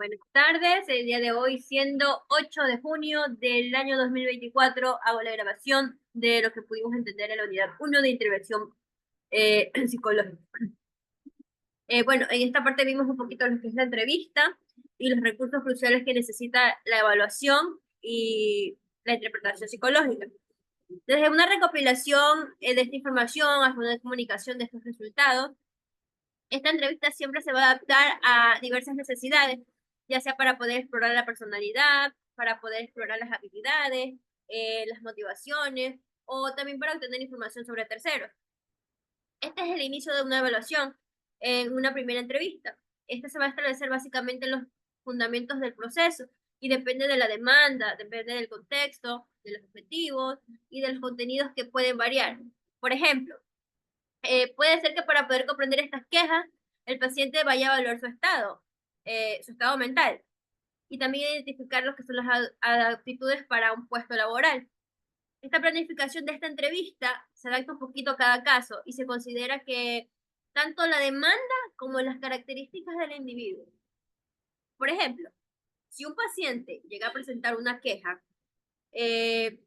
Buenas tardes, el día de hoy siendo 8 de junio del año 2024 hago la grabación de lo que pudimos entender en la unidad 1 de intervención psicológica. Bueno, en esta parte vimos un poquito lo que es la entrevista y los recursos cruciales que necesita la evaluación y la interpretación psicológica. Desde una recopilación de esta información hasta una comunicación de estos resultados, esta entrevista siempre se va a adaptar a diversas necesidades, ya sea para poder explorar la personalidad, para poder explorar las habilidades, las motivaciones, o también para obtener información sobre terceros. Este es el inicio de una evaluación en una primera entrevista. Esta se va a establecer básicamente los fundamentos del proceso y depende de la demanda, depende del contexto, de los objetivos y de los contenidos que pueden variar. Por ejemplo, puede ser que para poder comprender estas quejas, el paciente vaya a evaluar su estado mental, y también identificar lo que son las aptitudes para un puesto laboral. Esta planificación de esta entrevista se adapta un poquito a cada caso y se considera que tanto la demanda como las características del individuo. Por ejemplo, si un paciente llega a presentar una queja, eh,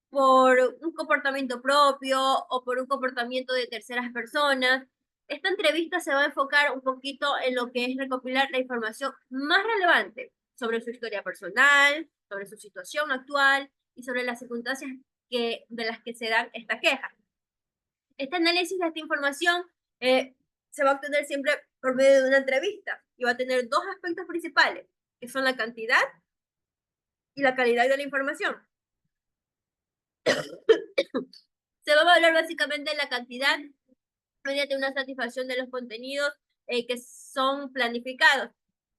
por un comportamiento propio o por un comportamiento de terceras personas. Esta entrevista se va a enfocar un poquito en lo que es recopilar la información más relevante sobre su historia personal, sobre su situación actual y sobre las circunstancias de las que se dan esta queja. Este análisis de esta información se va a obtener siempre por medio de una entrevista y va a tener dos aspectos principales, que son la cantidad y la calidad de la información. Se va a evaluar básicamente la cantidad mediante una satisfacción de los contenidos que son planificados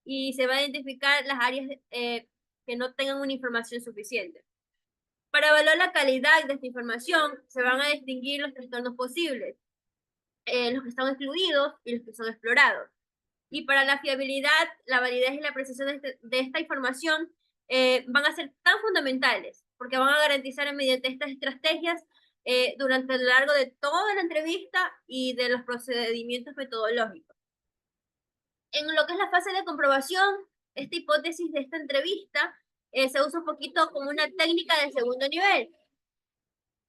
y se va a identificar las áreas que no tengan una información suficiente. Para evaluar la calidad de esta información, se van a distinguir los trastornos posibles, los que están excluidos y los que son explorados. Y para la fiabilidad, la validez y la precisión de esta información van a ser tan fundamentales, porque van a garantizar mediante estas estrategias durante el largo de toda la entrevista y de los procedimientos metodológicos. En lo que es la fase de comprobación, esta hipótesis de esta entrevista se usa un poquito como una técnica de segundo nivel.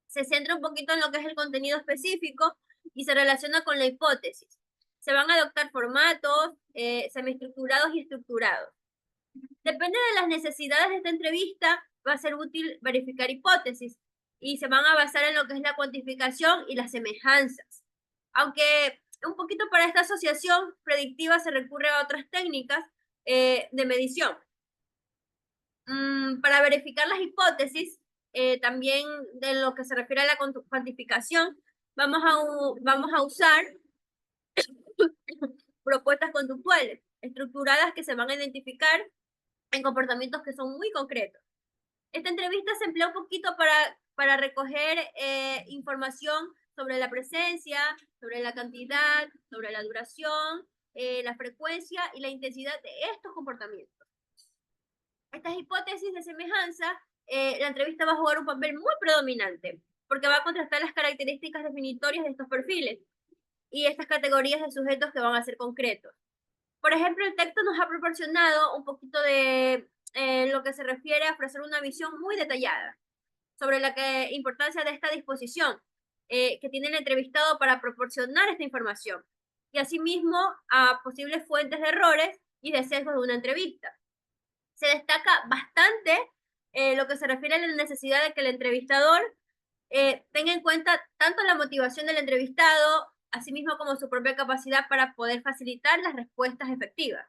Se centra un poquito en lo que es el contenido específico y se relaciona con la hipótesis. Se van a adoptar formatos semiestructurados y estructurados. Depende de las necesidades de esta entrevista, va a ser útil verificar hipótesis y se van a basar en lo que es la cuantificación y las semejanzas. Aunque un poquito para esta asociación predictiva se recurre a otras técnicas de medición. Para verificar las hipótesis, también de lo que se refiere a la cuantificación, vamos a usar propuestas conductuales estructuradas que se van a identificar en comportamientos que son muy concretos. Esta entrevista se emplea un poquito para recoger información sobre la presencia, sobre la cantidad, sobre la duración, la frecuencia y la intensidad de estos comportamientos. Estas hipótesis de semejanza, la entrevista va a jugar un papel muy predominante, porque va a contrastar las características definitorias de estos perfiles y estas categorías de sujetos que van a ser concretos. Por ejemplo, el texto nos ha proporcionado un poquito de lo que se refiere a ofrecer una visión muy detallada sobre la importancia de esta disposición que tiene el entrevistado para proporcionar esta información y asimismo a posibles fuentes de errores y de sesgos de una entrevista. Se destaca bastante lo que se refiere a la necesidad de que el entrevistador tenga en cuenta tanto la motivación del entrevistado, asimismo como su propia capacidad para poder facilitar las respuestas efectivas.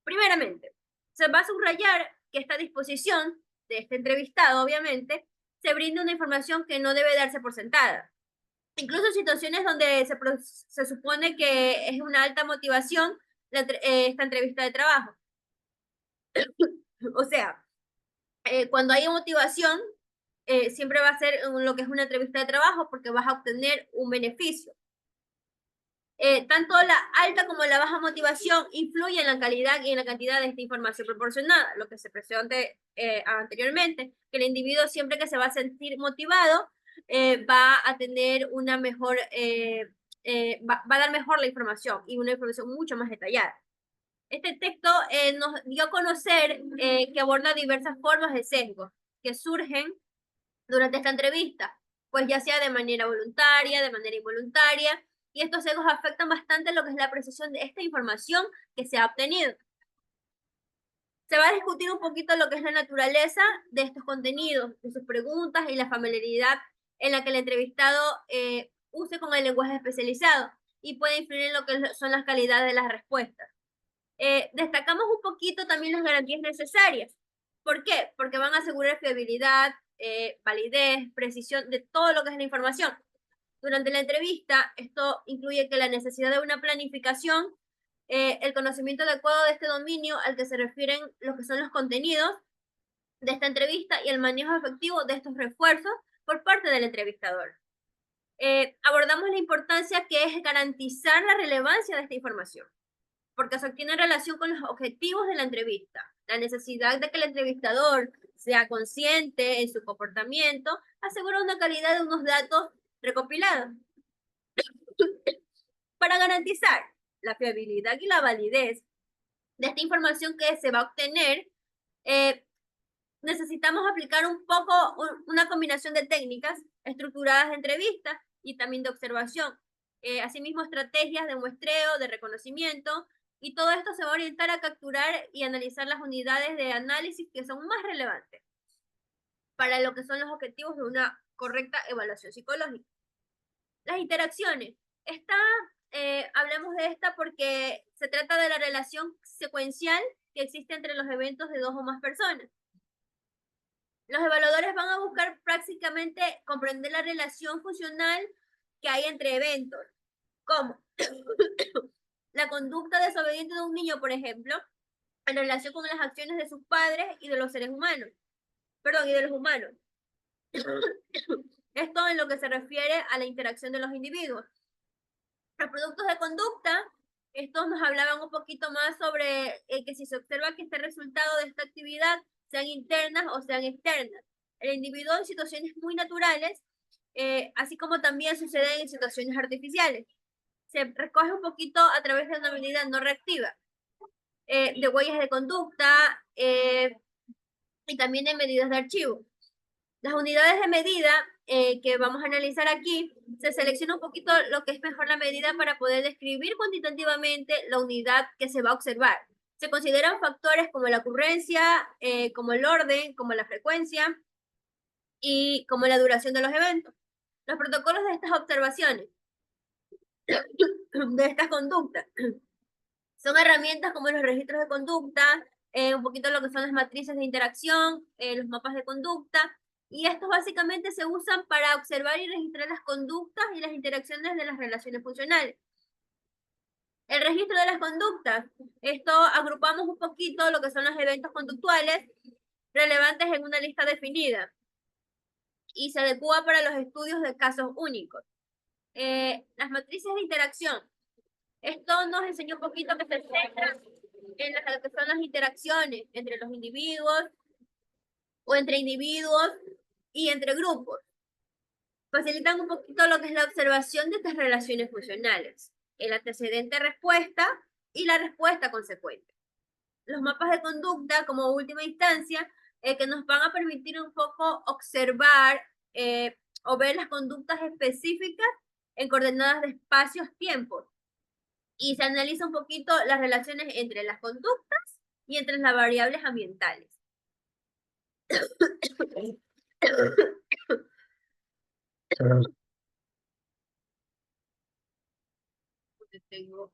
Primeramente, se va a subrayar que esta disposición de este entrevistado, obviamente, se brinda una información que no debe darse por sentada. Incluso en situaciones donde se supone que es una alta motivación esta entrevista de trabajo. O sea, cuando hay motivación, siempre va a ser lo que es una entrevista de trabajo porque vas a obtener un beneficio. Tanto la alta como la baja motivación influyen en la calidad y en la cantidad de esta información proporcionada, lo que se presionó anteriormente, que el individuo siempre que se va a sentir motivado va a tener una mejor, va a dar mejor la información y una información mucho más detallada. Este texto nos dio a conocer que aborda diversas formas de sesgo que surgen durante esta entrevista, pues ya sea de manera voluntaria, de manera involuntaria, y estos sesgos afectan bastante lo que es la precisión de esta información que se ha obtenido. Se va a discutir un poquito lo que es la naturaleza de estos contenidos, de sus preguntas y la familiaridad en la que el entrevistado use con el lenguaje especializado y puede influir en lo que son las calidades de las respuestas. Destacamos un poquito también las garantías necesarias. ¿Por qué? Porque van a asegurar fiabilidad, validez, precisión de todo lo que es la información. Durante la entrevista, esto incluye que la necesidad de una planificación, el conocimiento adecuado de este dominio al que se refieren lo que son los contenidos de esta entrevista y el manejo efectivo de estos refuerzos por parte del entrevistador. Abordamos la importancia que es garantizar la relevancia de esta información, porque se obtiene en relación con los objetivos de la entrevista, la necesidad de que el entrevistador sea consciente en su comportamiento, asegura una calidad de unos datos recopilados. Para garantizar la fiabilidad y la validez de esta información que se va a obtener, necesitamos aplicar un poco una combinación de técnicas estructuradas de entrevistas y también de observación. Asimismo, estrategias de muestreo, de reconocimiento, y todo esto se va a orientar a capturar y analizar las unidades de análisis que son más relevantes para lo que son los objetivos de una correcta evaluación psicológica. Las interacciones. Hablemos de esta porque se trata de la relación secuencial que existe entre los eventos de dos o más personas. Los evaluadores van a buscar prácticamente comprender la relación funcional que hay entre eventos, como la conducta desobediente de un niño, por ejemplo, en relación con las acciones de sus padres y de los seres humanos, perdón, y de los humanos. Esto en lo que se refiere a la interacción de los individuos. Los productos de conducta, estos nos hablaban un poquito más sobre que si se observa que este resultado de esta actividad sean internas o sean externas. El individuo en situaciones muy naturales, así como también sucede en situaciones artificiales. Se recoge un poquito a través de una medida no reactiva, de huellas de conducta y también de medidas de archivo. Las unidades de medida que vamos a analizar aquí, se selecciona un poquito lo que es mejor la medida para poder describir cuantitativamente la unidad que se va a observar. Se consideran factores como la ocurrencia, como el orden, como la frecuencia y como la duración de los eventos. Los protocolos de estas observaciones, de estas conductas, son herramientas como los registros de conducta, un poquito lo que son las matrices de interacción, los mapas de conducta, y estos básicamente se usan para observar y registrar las conductas y las interacciones de las relaciones funcionales. El registro de las conductas, esto agrupamos un poquito lo que son los eventos conductuales relevantes en una lista definida y se adecua para los estudios de casos únicos. Las matrices de interacción, esto nos enseñó un poquito que se centra en lo que son las interacciones entre los individuos o entre individuos y entre grupos. Facilitan un poquito lo que es la observación de estas relaciones funcionales, el antecedente respuesta y la respuesta consecuente. Los mapas de conducta como última instancia que nos van a permitir un poco observar o ver las conductas específicas en coordenadas de espacios-tiempos. Y se analiza un poquito las relaciones entre las conductas y entre las variables ambientales. Tengo